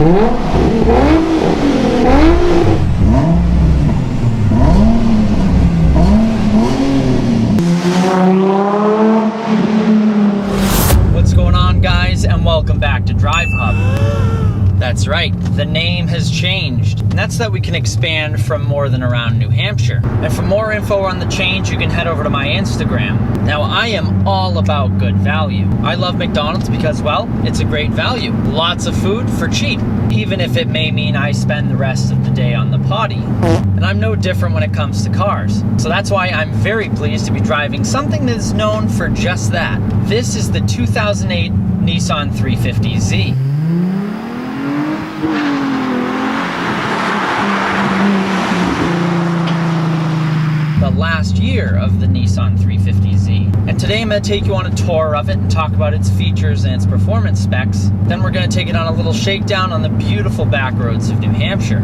What's going on, guys, and welcome back to DriveHub. That's right, the name has changed, and that's that we can expand from more than around New Hampshire. And for more info on the change, you can head over to my Instagram. Now, I am all about good value. I love McDonald's because, well, it's a great value. Lots of food for cheap, even if it may mean I spend the rest of the day on the potty. And I'm no different when it comes to cars. So that's why I'm very pleased to be driving something that is known for just that. This is the 2008 Nissan 350Z. The last year of the Nissan 350Z. And today I'm going to take you on a tour of it and talk about its features and its performance specs. Then we're going to take it on a little shakedown on the beautiful back roads of New Hampshire.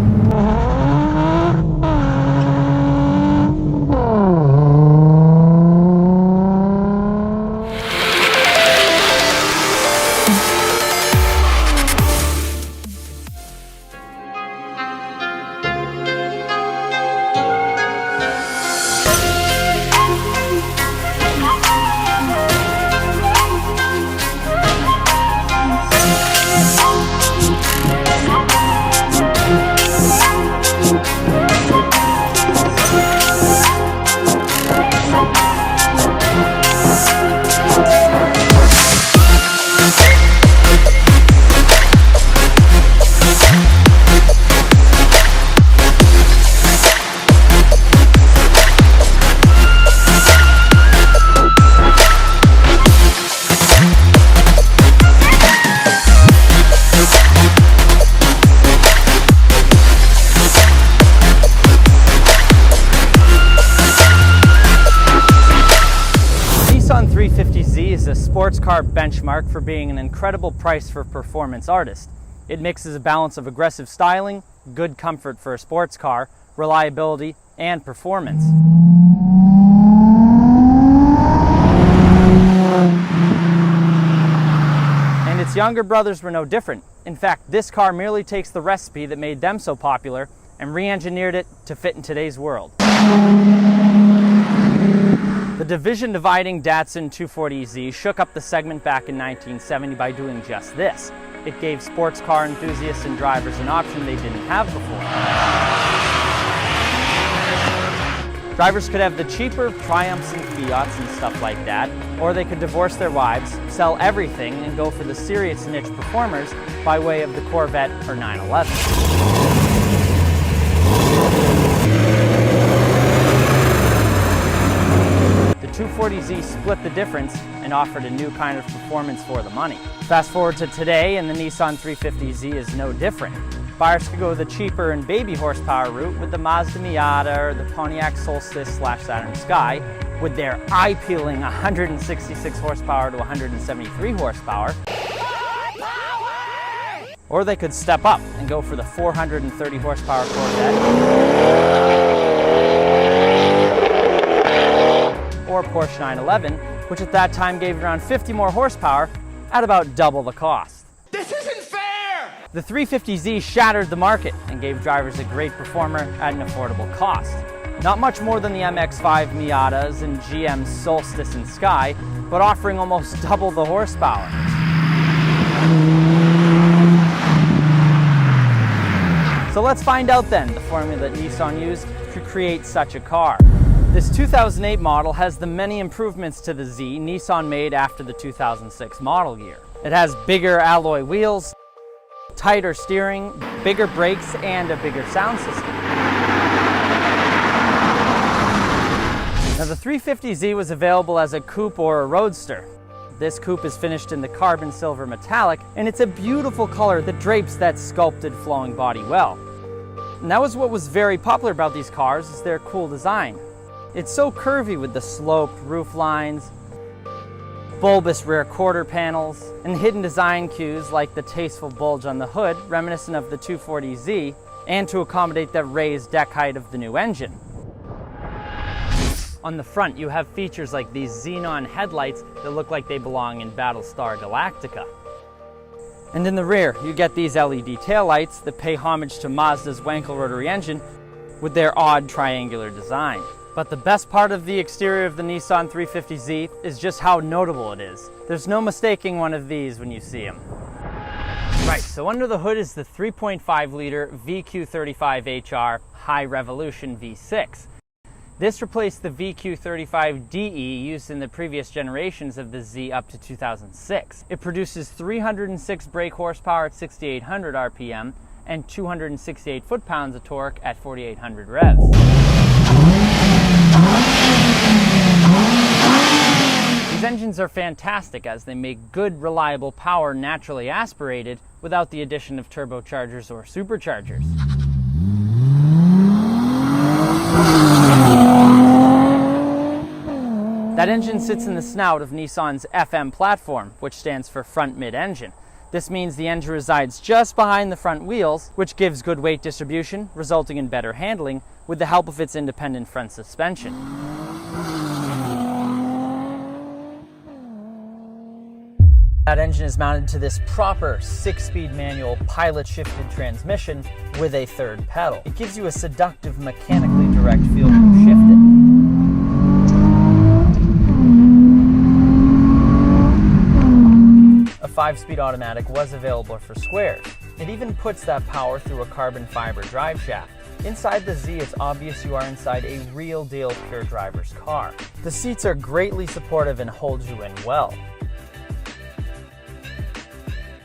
Is a sports car benchmark for being an incredible price for performance artist. It mixes a balance of aggressive styling, good comfort for a sports car, reliability, and performance. And its younger brothers were no different. In fact, this car merely takes the recipe that made them so popular and re-engineered it to fit in today's world. The division-dividing Datsun 240Z shook up the segment back in 1970 by doing just this. It gave sports car enthusiasts and drivers an option they didn't have before. Drivers could have the cheaper Triumphs and Fiats and stuff like that, or they could divorce their wives, sell everything, and go for the serious niche performers by way of the Corvette or 911. The 240Z split the difference and offered a new kind of performance for the money. Fast forward to today, and the Nissan 350Z is no different. Buyers could go the cheaper and baby horsepower route with the Mazda Miata or the Pontiac Solstice / Saturn Sky with their eye-peeling 166 horsepower to 173 horsepower. Or they could step up and go for the 430 horsepower Corvette or Porsche 911, which at that time gave around 50 more horsepower at about double the cost. This isn't fair! The 350Z shattered the market and gave drivers a great performer at an affordable cost. Not much more than the MX-5 Miatas and GM's Solstice and Sky, but offering almost double the horsepower. So let's find out then the formula that Nissan used to create such a car. This 2008 model has the many improvements to the Z Nissan made after the 2006 model year. It has bigger alloy wheels, tighter steering, bigger brakes, and a bigger sound system. Now, the 350Z was available as a coupe or a roadster. This coupe is finished in the carbon silver metallic, and it's a beautiful color that drapes that sculpted flowing body well. And that was what was very popular about these cars, is their cool design. It's so curvy with the sloped roof lines, bulbous rear quarter panels, and hidden design cues like the tasteful bulge on the hood, reminiscent of the 240Z, and to accommodate the raised deck height of the new engine. On the front, you have features like these xenon headlights that look like they belong in Battlestar Galactica. And in the rear, you get these LED taillights that pay homage to Mazda's Wankel rotary engine with their odd triangular design. But the best part of the exterior of the Nissan 350Z is just how notable it is. There's no mistaking one of these when you see them. Right, so under the hood is the 3.5 liter VQ35HR High Revolution V6. This replaced the VQ35DE used in the previous generations of the Z up to 2006. It produces 306 brake horsepower at 6,800 RPM and 268 foot-pounds of torque at 4,800 revs. These engines are fantastic as they make good, reliable power naturally aspirated without the addition of turbochargers or superchargers. That engine sits in the snout of Nissan's FM platform, which stands for front mid-engine. This means the engine resides just behind the front wheels, which gives good weight distribution, resulting in better handling with the help of its independent front suspension. That engine is mounted to this proper 6-speed manual pilot-shifted transmission with a third pedal. It gives you a seductive mechanically direct feel when you shift it. A 5-speed automatic was available for squares. It even puts that power through a carbon fiber drive shaft. Inside the Z, it's obvious you are inside a real deal pure driver's car. The seats are greatly supportive and hold you in well.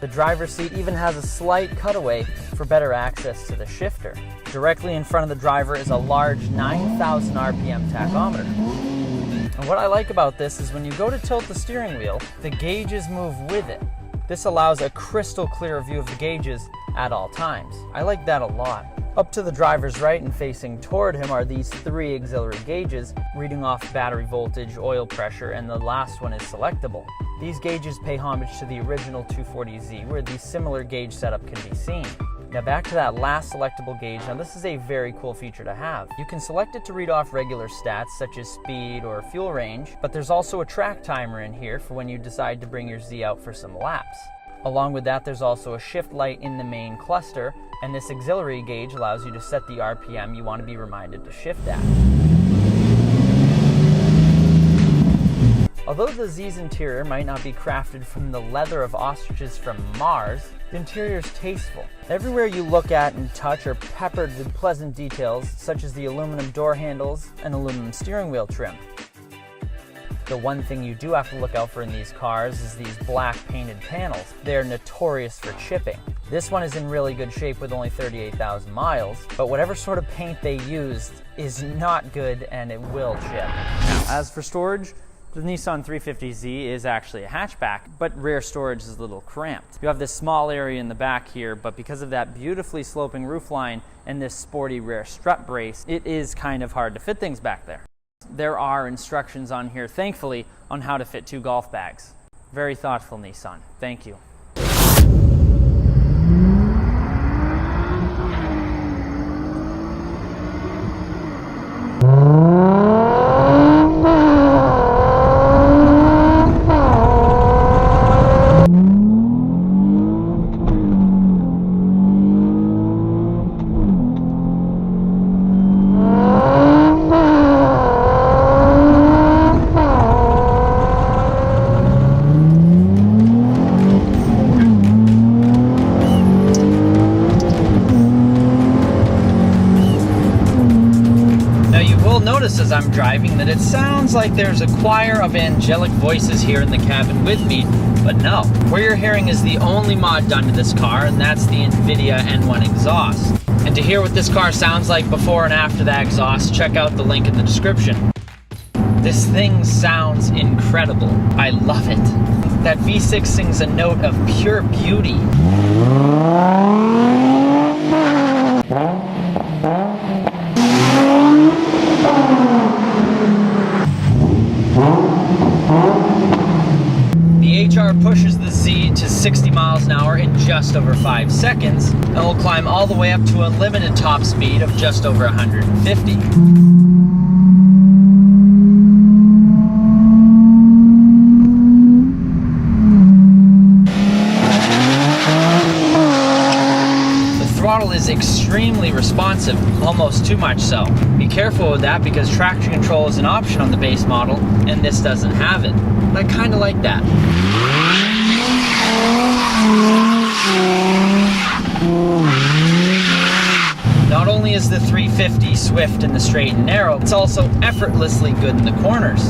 The driver's seat even has a slight cutaway for better access to the shifter. Directly in front of the driver is a large 9,000 RPM tachometer. And what I like about this is when you go to tilt the steering wheel, the gauges move with it. This allows a crystal clear view of the gauges at all times. I like that a lot. Up to the driver's right and facing toward him are these 3 auxiliary gauges reading off battery voltage, oil pressure, and the last one is selectable. These gauges pay homage to the original 240Z where the similar gauge setup can be seen. Now back to that last selectable gauge. Now this is a very cool feature to have. You can select it to read off regular stats such as speed or fuel range, but there's also a track timer in here for when you decide to bring your Z out for some laps. Along with that, there's also a shift light in the main cluster, and this auxiliary gauge allows you to set the RPM you want to be reminded to shift at. Although the Z's interior might not be crafted from the leather of ostriches from Mars, the interior is tasteful. Everywhere you look at and touch are peppered with pleasant details such as the aluminum door handles and aluminum steering wheel trim. The one thing you do have to look out for in these cars is these black painted panels. They're notorious for chipping. This one is in really good shape with only 38,000 miles, but whatever sort of paint they used is not good and it will chip. Now, as for storage, the Nissan 350Z is actually a hatchback, but rear storage is a little cramped. You have this small area in the back here, but because of that beautifully sloping roofline and this sporty rear strut brace, it is kind of hard to fit things back there. There are instructions on here, thankfully, on how to fit 2 golf bags. Very thoughtful, Nissan. Thank you. Notice as I'm driving that it sounds like there's a choir of angelic voices here in the cabin with me, but no. What you're hearing is the only mod done to this car, and that's the NVIDIA N1 exhaust. And to hear what this car sounds like before and after that exhaust, check out the link in the description. This thing sounds incredible. I love it. That V6 sings a note of pure beauty. The HR pushes the Z to 60 miles an hour in just over 5 seconds, and will climb all the way up to a limited top speed of just over 150. throttle is extremely responsive, almost too much so. Be careful with that because traction control is an option on the base model, and this doesn't have it. But I kind of like that. Not only is the 350 swift in the straight and narrow, it's also effortlessly good in the corners.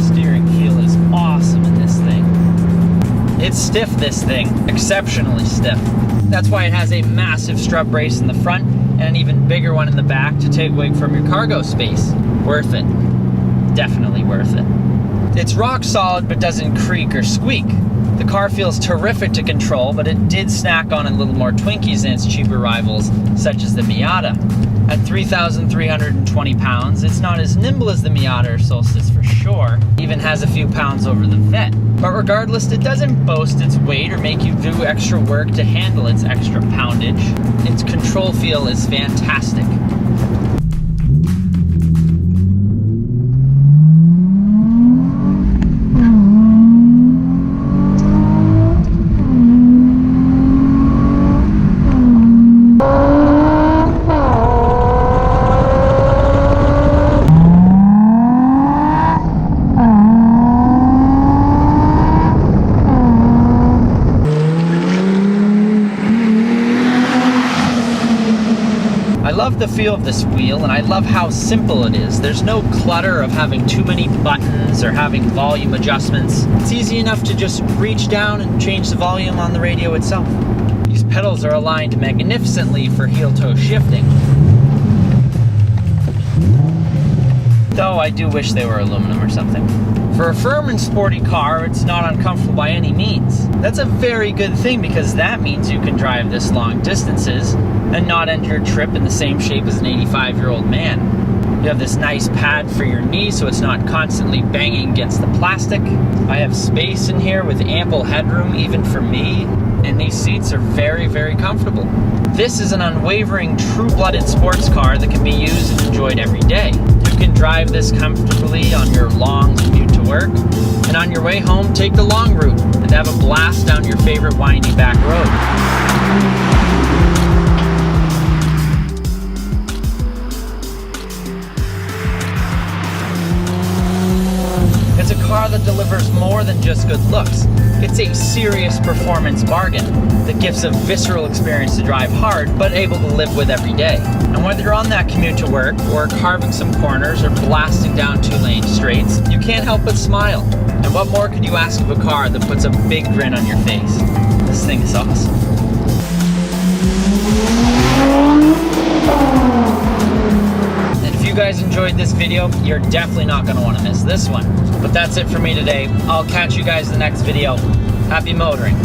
Steering feel is awesome in this thing. It's stiff, this thing, exceptionally stiff. That's why it has a massive strut brace in the front and an even bigger one in the back to take away from your cargo space. Worth it. Definitely worth it. It's rock solid but doesn't creak or squeak. The car feels terrific to control, but it did snack on a little more Twinkies than its cheaper rivals, such as the Miata. At 3,320 pounds, it's not as nimble as the Miata or Solstice for sure, even has a few pounds over the Vette. But regardless, it doesn't boast its weight or make you do extra work to handle its extra poundage. Its control feel is fantastic. I love the feel of this wheel, and I love how simple it is. There's no clutter of having too many buttons or having volume adjustments. It's easy enough to just reach down and change the volume on the radio itself. These pedals are aligned magnificently for heel-toe shifting. Though I do wish they were aluminum or something. For a firm and sporty car, it's not uncomfortable by any means. That's a very good thing because that means you can drive this long distances and not end your trip in the same shape as an 85-year-old man. You have this nice pad for your knee so it's not constantly banging against the plastic. I have space in here with ample headroom even for me, and these seats are very, very comfortable. This is an unwavering, true-blooded sports car that can be used and enjoyed every day. You can drive this comfortably on your long commute to work, and on your way home, take the long route and have a blast down your favorite windy back road. It's a car that delivers more than just good looks. It's a serious performance bargain that gives a visceral experience to drive hard, but able to live with every day. And whether you're on that commute to work, or carving some corners, or blasting down two-lane straights, you can't help but smile. And what more could you ask of a car that puts a big grin on your face? This thing is awesome. And if you guys enjoyed this video, you're definitely not going to want to miss this one. But that's it for me today. I'll catch you guys in the next video. Happy motoring.